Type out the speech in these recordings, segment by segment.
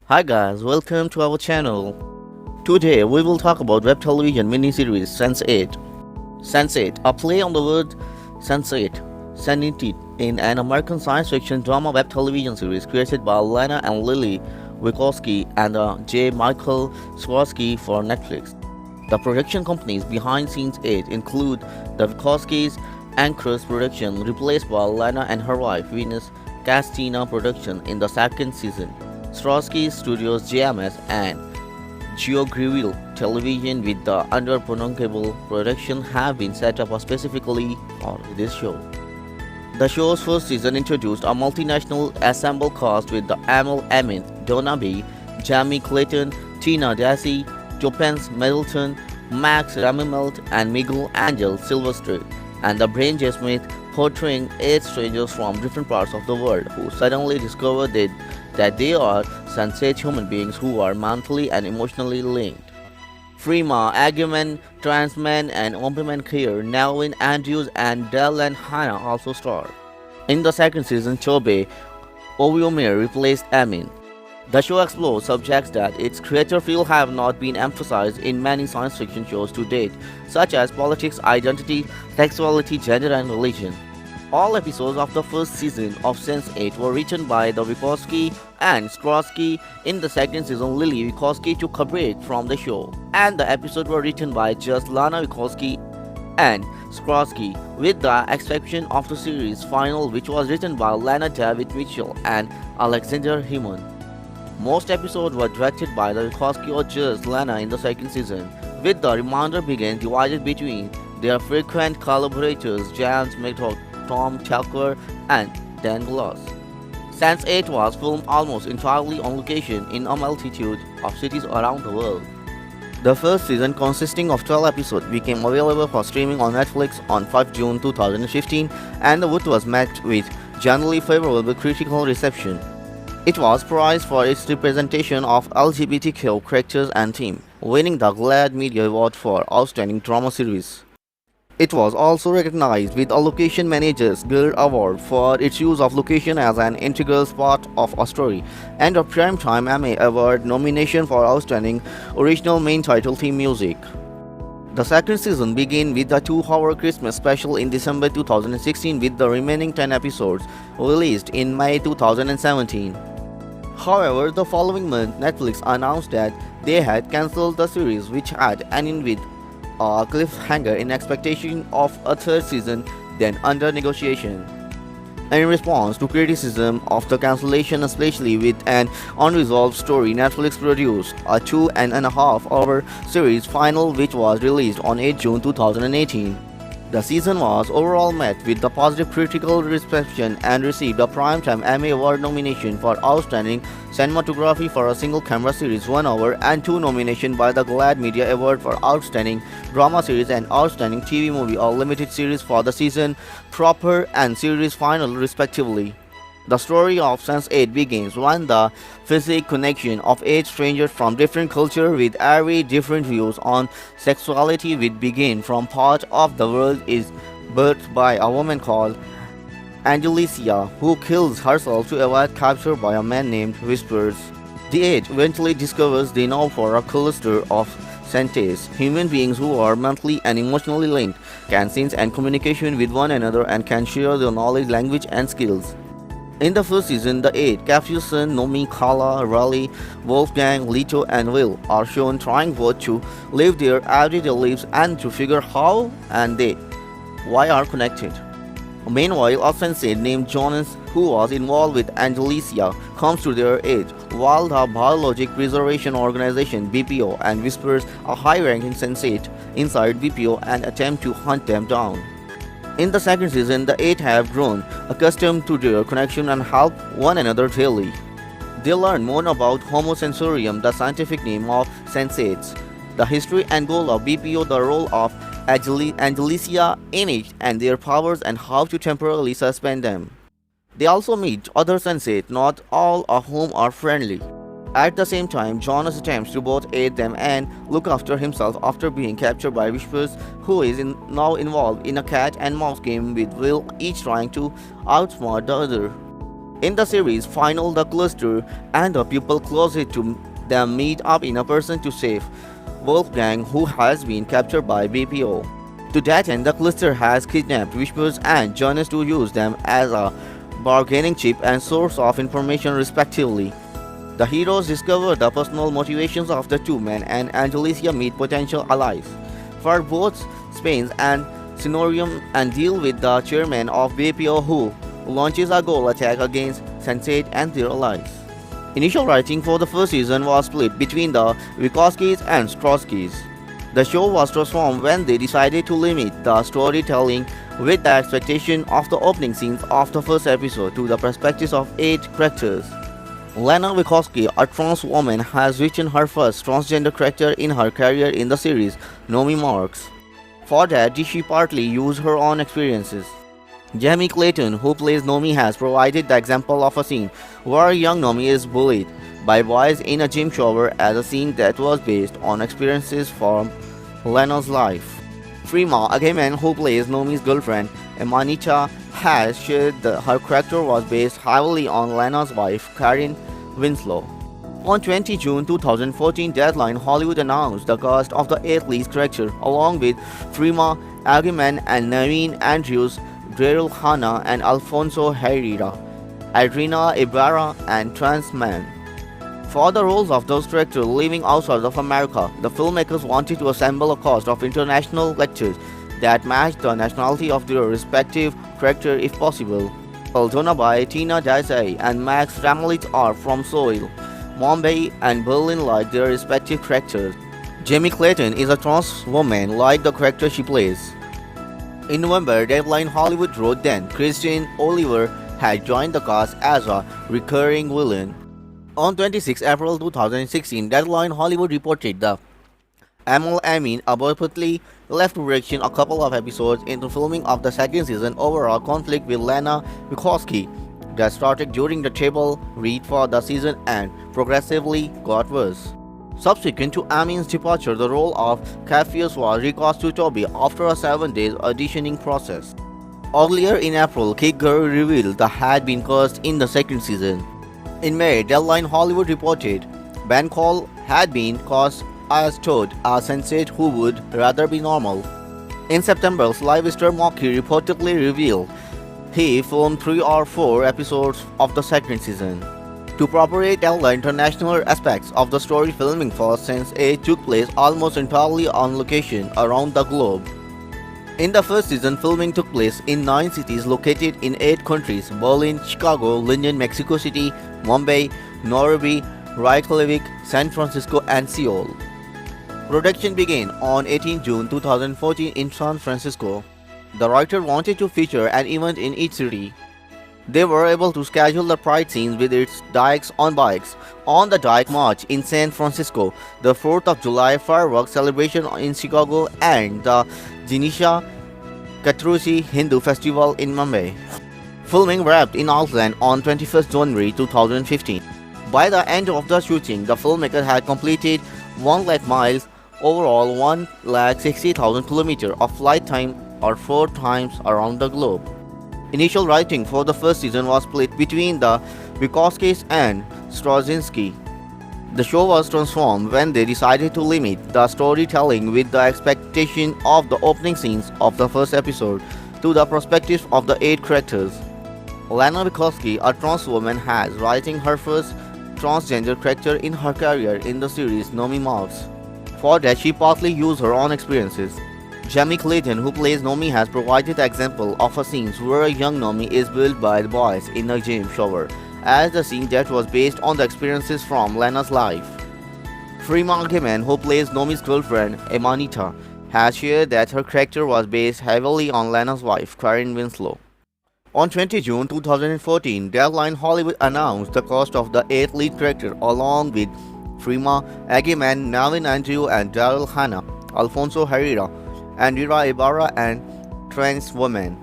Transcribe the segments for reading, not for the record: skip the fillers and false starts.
Hi guys, welcome to our channel. Today we will talk about web television miniseries Sense8. Sense8, a play on the word Sense8, Sanity, in an American science fiction drama web television series created by Lana and Lily Wachowski and J. Michael Swarsky for Netflix. The production companies behind Sense8 include the Wachowskis and Chris Production, replaced by Lana and her wife Venus Castina Production in the second season. Swarovski Studios JMS and Geogreville Television with the Underpronounceable production have been set up specifically for this show. The show's first season introduced a multinational ensemble cast with the Amal Amin, Donna B, Jamie Clayton, Tina Dassey, Topence Middleton, Max Ramimelt, and Miguel Angel Silvestre, and the Brain J. Smith, portraying 8 strangers from different parts of the world who suddenly discover that they are sensate human beings who are mentally and emotionally linked. Freema, Agaman, Transman, and Omperman Keir, Nelvin Andrews, and Del and Hannah also star. In the second season, Chobe Oviomir replaced Amin. The show explores subjects that its creator feel have not been emphasized in many science fiction shows to date, such as politics, identity, sexuality, gender, and religion. All episodes of the first season of Sense8 were written by the Wachowski and Swarovski. In the second season, Lily Wachowski took a break from the show, and the episodes were written by just Lana Wachowski and Swarovski, with the exception of the series final, which was written by Lana David Mitchell and Alexander Hemon. Most episodes were directed by the Wachowski or just Lana in the second season, with the remainder being divided between their frequent collaborators James Murdoch, Tom Thacker, and Dan Gloss. Sense8 was filmed almost entirely on location in a multitude of cities around the world. The first season, consisting of 12 episodes, became available for streaming on Netflix on 5 June 2015, and the wood was met with generally favorable critical reception. It was prized for its representation of LGBTQ characters and theme, winning the GLAAD Media Award for Outstanding Drama Series. It was also recognized with a Location Manager's Guild Award for its use of location as an integral part of a story, and a Primetime Emmy Award nomination for Outstanding Original Main Title Theme Music. The second season began with a 2-hour Christmas special in December 2016, with the remaining 10 episodes released in May 2017. However, the following month, Netflix announced that they had cancelled the series, which had ended with a cliffhanger in expectation of a third season, then under negotiation. In response to criticism of the cancellation, especially with an unresolved story, Netflix produced a 2.5-hour series final, which was released on 8 June 2018. The season was overall met with the positive critical reception and received a Primetime Emmy Award nomination for Outstanding Cinematography for a Single Camera Series 1 hour, and 2 nominations by the GLAAD Media Award for Outstanding Drama Series and Outstanding TV Movie or Limited Series for the season proper and series final respectively. The story of Sense8 begins when the physical connection of 8 strangers from different cultures with very different views on sexuality which begin from part of the world is birthed by a woman called Angelicia, who kills herself to avoid capture by a man named Whispers. The 8 eventually discovers they know for a cluster of sentients, human beings who are mentally and emotionally linked, can sense and communication with one another, and can share their knowledge, language, and skills. In the first season, the 8 Capuchin, Nomi, Kala, Raleigh, Wolfgang, Leto, and Will are shown trying both to live their everyday lives and to figure how and why are connected. Meanwhile, a sensei named Jonas, who was involved with Angelicia, comes to their aid, while the Biologic Preservation Organization BPO and Whispers, a high-ranking sensate inside BPO, and attempt to hunt them down. In the second season, the 8 have grown accustomed to their connection and help one another daily. They learn more about Homo sensorium, the scientific name of sensates, the history and goal of BPO, the role of Angelicia in it, and their powers and how to temporarily suspend them. They also meet other sensates, not all of whom are friendly. At the same time, Jonas attempts to both aid them and look after himself after being captured by Whispers, who is now involved in a cat and mouse game with Will, each trying to outsmart the other. In the series final, the cluster and the people closest to them meet up in a person to save Wolfgang, who has been captured by BPO. To that end, the cluster has kidnapped Whispers and Jonas to use them as a bargaining chip and source of information respectively. The heroes discover the personal motivations of the two men, and Angelicia meet potential allies for both Spain and Scenorium and deal with the chairman of BPO, who launches a goal attack against Sense8 and their allies. Initial writing for the first season was split between the Wachowskis and Strotskis. The show was transformed when they decided to limit the storytelling with the expectation of the opening scenes of the first episode to the perspectives of 8 characters. Lana Wachowski, a trans woman, has written her first transgender character in her career in the series, Nomi Marks. For that, she partly used her own experiences. Jamie Clayton, who plays Nomi, has provided the example of a scene where young Nomi is bullied by boys in a gym shower as a scene that was based on experiences from Lana's life. Freema, a gay man who plays Nomi's girlfriend, Emanita, has shared that her character was based heavily on Lana's wife, Karen Winslow. On 20 June 2014, Deadline Hollywood announced the cast of the 8th lead character, along with Freema Agyeman and Naveen Andrews, Daryl Hannah and Alfonso Herrera, Adriana Ibarra and Trans Man. For the roles of those characters living outside of America, the filmmakers wanted to assemble a cast of international actors that matched the nationality of their respective character if possible. Jonabai, Tina Desai and Max Ramelich are from Seoul, Mumbai and Berlin like their respective characters. Jamie Clayton is a trans woman like the character she plays. In November, Deadline Hollywood wrote then Christian Oliver had joined the cast as a recurring villain. On 26 April 2016, Deadline Hollywood reported that Amal Amin abruptly left direction a couple of episodes into filming of the second season over a conflict with Lana Wachowski that started during the table read for the season and progressively got worse. Subsequent to Amin's departure, the role of Capheus was recast to Toby after a 7-day auditioning process. Earlier in April, Kid Guru revealed that had been cast in the second season. In May, Deadline Hollywood reported Ben Cole had been cast as Toad, a Sense8 who would rather be normal. In September, Sylvester Mocky reportedly revealed he filmed 3 or 4 episodes of the second season. To propagate all the international aspects of the story, filming for Sense8 took place almost entirely on location around the globe. In the first season, filming took place in 9 cities located in 8 countries: Berlin, Chicago, London, Mexico City, Mumbai, Nairobi, Reykjavik, San Francisco and Seoul. Production began on 18 June 2014 in San Francisco. The writer wanted to feature an event in each city. They were able to schedule the Pride scenes with its Dykes on Bikes on the Dyke March in San Francisco, the 4th of July fireworks celebration in Chicago, and the Ganesha Chaturthi Hindu festival in Mumbai. Filming wrapped in Auckland on 21st January 2015. By the end of the shooting, the filmmaker had completed 1 lakh miles, overall 1,60,000 kilometers of flight time, or 4 times around the globe. Initial writing for the first season was split between the Wachowskis and Straczynski. The show was transformed when they decided to limit the storytelling with the expectation of the opening scenes of the first episode to the perspective of the 8 characters. Lana Wachowski, a trans woman, has writing her first transgender character in her career in the series Nomi Marks. For that, she partly used her own experiences. Jamie Clayton, who plays Nomi, has provided the example of a scene where a young Nomi is bullied by the boys in a gym shower, as the scene that was based on the experiences from Lana's life. Freema Agyeman, who plays Nomi's girlfriend, Emanita, has shared that her character was based heavily on Lana's wife, Karen Winslow. On 20 June 2014, Deadline Hollywood announced the cast of the 8th lead character along with Freema Agyeman, Naveen Andrew and Daryl Hannah, Alfonso Herrera, Adriana Ibarra and Trans Woman.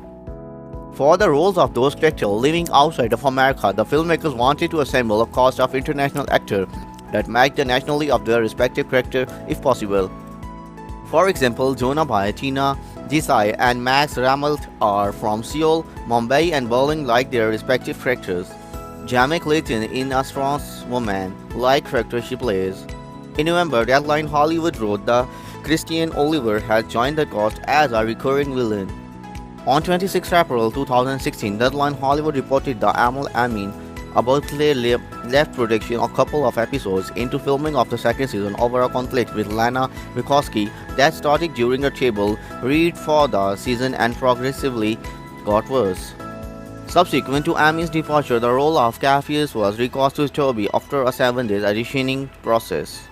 For the roles of those characters living outside of America, the filmmakers wanted to assemble a cast of international actors that matched the nationality of their respective character if possible. For example, Jonah Bai, Tina Desai and Max Ramelich are from Seoul, Mumbai and Berlin like their respective characters. Jamie Clayton in a strong woman-like character she plays. In November, Deadline Hollywood wrote that Christian Oliver has joined the cast as a recurring villain. On 26 April 2016, Deadline Hollywood reported that Amal Amin abruptly left production a couple of episodes into filming of the second season over a conflict with Lana Wachowski that started during a table read for the season and progressively got worse. Subsequent to Amin's departure, the role of Cassius was recast to Toby after a 7-day auditioning process.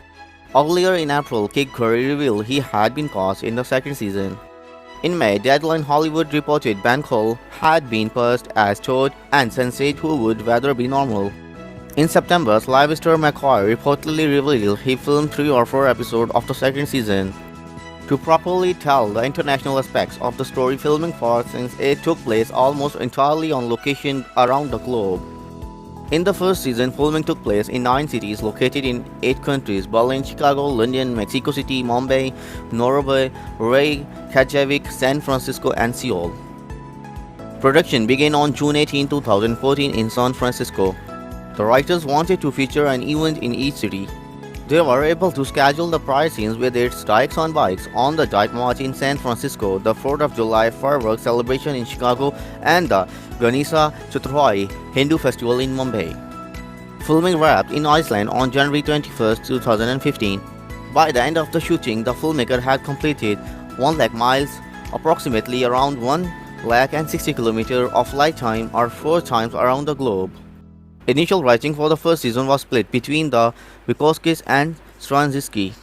Earlier in April, Kid Curry revealed he had been cast in the second season. In May, Deadline Hollywood reported Ben Cole had been cast as Toad and Sense8 who would rather be normal. In September, Sylvester McCoy reportedly revealed he filmed 3 or 4 episodes of the second season. To properly tell the international aspects of the story, filming for Sense8 took place almost entirely on location around the globe. In the first season, filming took place in 9 cities located in 8 countries: Berlin, Chicago, London, Mexico City, Mumbai, Nairobi, Reykjavik, San Francisco, and Seoul. Production began on June 18, 2014 in San Francisco. The writers wanted to feature an event in each city. They were able to schedule the prior scenes with its Dykes on Bikes on the Dyke March in San Francisco, the 4th of July fireworks celebration in Chicago, and the Ganesha Chaturthi Hindu festival in Mumbai. Filming wrapped in Iceland on January 21, 2015. By the end of the shooting, the filmmaker had completed 1 lakh miles, approximately around 1 lakh and 60 kilometers of flight time, or 4 times around the globe. Initial writing for the first season was split between the Wachowskis and Straczynski.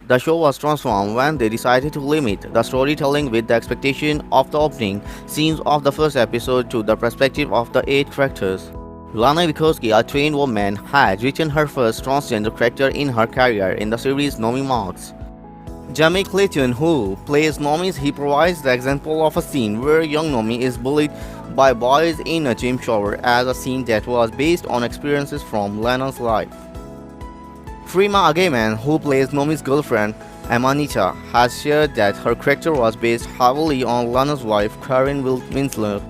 The show was transformed when they decided to limit the storytelling with the expectation of the opening scenes of the first episode to the perspective of the 8 characters. Lana Wachowski, a trained woman, had written her first transgender character in her career in the series Nomi Marks. Jamie Clayton, who plays Nomi, he provides the example of a scene where young Nomi is bullied by boys in a gym shower as a scene that was based on experiences from Lana's life. Freema, a gay man who plays Nomi's girlfriend, Amanita, has shared that her character was based heavily on Lana's wife, Karen Winslow.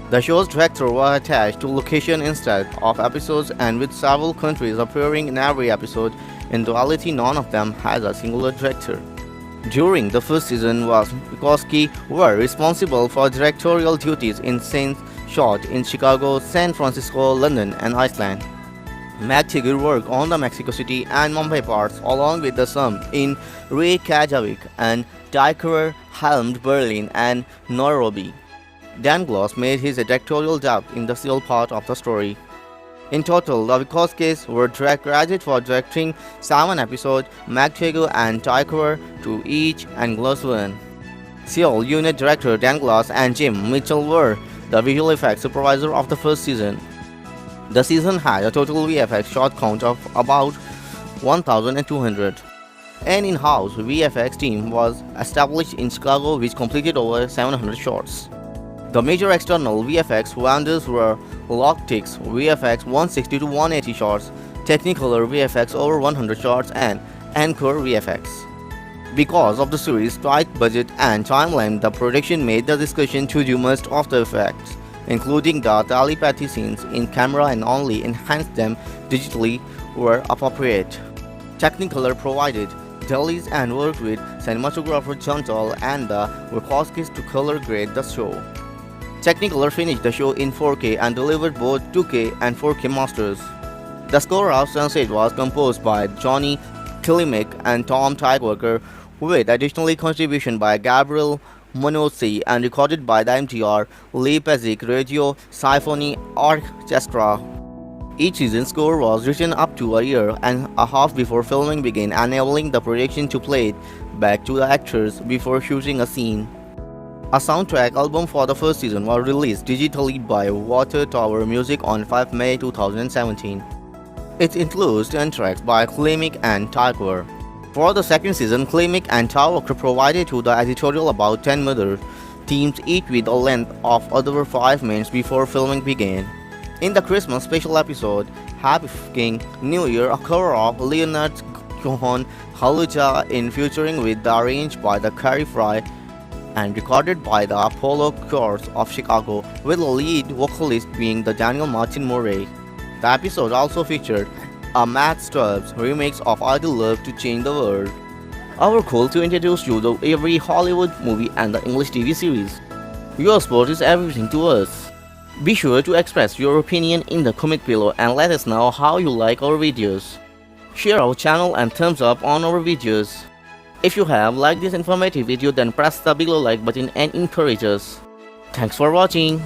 The show's director was attached to location instead of episodes, and with several countries appearing in every episode, in reality none of them has a singular director. During the first season, Wachowski were responsible for directorial duties in scenes shot in Chicago, San Francisco, London, and Iceland. McTaggart worked on the Mexico City and Mumbai parts, along with the some in Reykjavik, and Dykwer helmed Berlin and Nairobi. Dan Gloss made his directorial debut in the Seoul part of the story. In total, the Wachowskis were credited for directing 7 episodes, McTaggart and Dykwer to each, and Gloss won. Seoul unit director Dan Gloss and Jim Mitchell were the visual effects supervisor of the first season. The season had a total VFX shot count of about 1,200. An in-house VFX team was established in Chicago which completed over 700 shots. The major external VFX vendors were Logitech's VFX 160 to 180 shots, Technicolor VFX over 100 shots, and Encore VFX. Because of the series' tight budget and timeline, the production made the discussion to do most of the effects, including the telepathy scenes in camera, and only enhanced them digitally where appropriate. Technicolor provided dailies and worked with cinematographer John Dahl and the Wachowskis to color grade the show. Technicolor finished the show in 4K and delivered both 2K and 4K masters. The score of Sense8 was composed by Johnny Killimek and Tom Tykwer, with additional contribution by Gabriel Monozzi, and recorded by the MTR Leipzig Radio Symphony Orchestra. Each season's score was written up to a year and a half before filming began, enabling the production to play it back to the actors before shooting a scene. A soundtrack album for the first season was released digitally by Water Tower Music on 5 May 2017. It includes 10 tracks by Killimek and Tykwer. For the second season, Killimek and Tykwer provided to the editorial about 10 murder themes, each with a length of over 5 minutes before filming began. In the Christmas special episode, Happy King New Year, a cover of Leonard Cohen Hallelujah in featuring with the arranged by the Carrie Fry and recorded by the Apollo Chorus of Chicago, with the lead vocalist being the Daniel Martin Murray. The episode also featured a Matt Stubbs remix of I Do Love to Change the World. Our goal to introduce you to every Hollywood movie and the English TV series. Your support is everything to us. Be sure to express your opinion in the comment below and let us know how you like our videos. Share our channel and thumbs up on our videos. If you have liked this informative video, then press the below like button and encourage us. Thanks for watching.